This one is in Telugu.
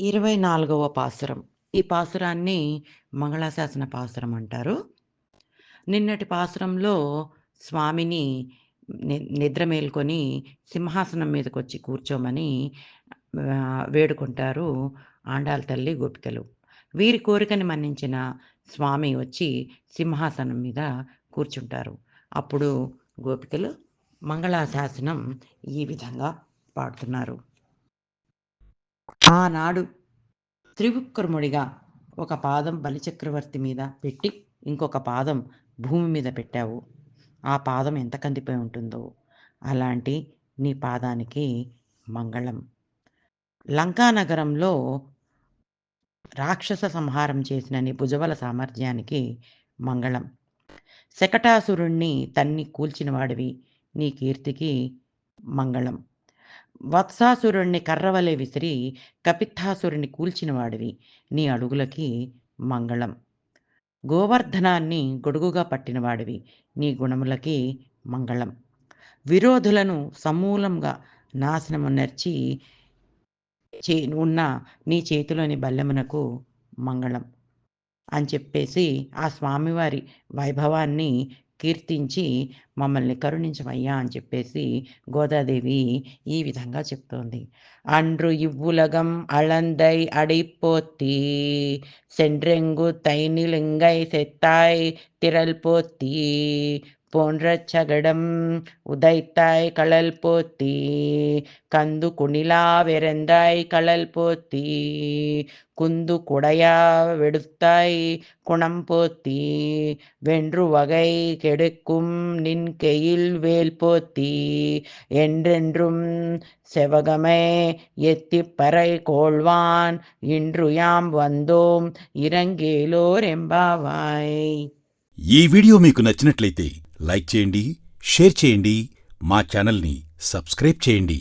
24వ పాసురం. ఈ పాసురాన్ని మంగళాశాసన పాసురం అంటారు. నిన్నటి పాసురంలో స్వామిని నిద్ర మేల్కొని సింహాసనం మీదకొచ్చి కూర్చోమని వేడుకుంటారు ఆండాళ్ళ తల్లి, గోపికలు. వీరి కోరికని మన్నించిన స్వామి వచ్చి సింహాసనం మీద కూర్చుంటారు. అప్పుడు గోపికలు మంగళాశాసనం ఈ విధంగా పాడుతున్నారు. ఆనాడు త్రివిక్రముడిగా ఒక పాదం బలిచక్రవర్తి మీద పెట్టి ఇంకొక పాదం భూమి మీద పెట్టావు. ఆ పాదం ఎంత కందిపోయి ఉంటుందో అలాంటి నీ పాదానికి మంగళం. లంకానగరంలో రాక్షస సంహారం చేసిన నీ భుజబల సామర్థ్యానికి మంగళం. శకటాసురుణ్ణి తన్ని కూల్చినవాడివి, నీ కీర్తికి మంగళం. వత్సాసురుణ్ణి కర్రవలె విసిరి కపిత్తాసురుని కూల్చినవాడివి, నీ అడుగులకి మంగళం. గోవర్ధనాన్ని గొడుగుగా పట్టినవాడివి, నీ గుణములకి మంగళం. విరోధులను సమూలంగా నాశనము నర్చి ఉన్న నీ చేతిలోని బల్లెమునకు మంగళం అని చెప్పేసి ఆ స్వామివారి వైభవాన్ని కీర్తించి మమ్మల్ని కరుణించమయ్యా అని చెప్పేసి గోదాదేవి ఈ విధంగా చెప్తోంది. అండ్రు ఇవ్వులగం అళందై అడిపోత్తి సెండ్రెంగు తైనిలింగై సెత్తాయ్ తిరల్పోత్తి போன்ற சகடம் உதைத்தாய் கழல் போத்தி கந்து குணிலா வெறந்தாய் கழல் போத்தி குந்து குடையா வெடுத்தாய் குணம் போத்தி வென்று வகை கெடுக்கும் நின் கெயில் வேல் போத்தி என்றென்றும் செவகமே எத்திப்பறை கோள்வான் இன்று யாம் வந்தோம் ఇరంగేలోర్ ఎంబావాయ్. ఈ వీడియో మీకు నచ్చినట్లయితే లైక్ చేయండి, షేర్ చేయండి, మా ఛానల్ని సబ్స్క్రైబ్ చేయండి.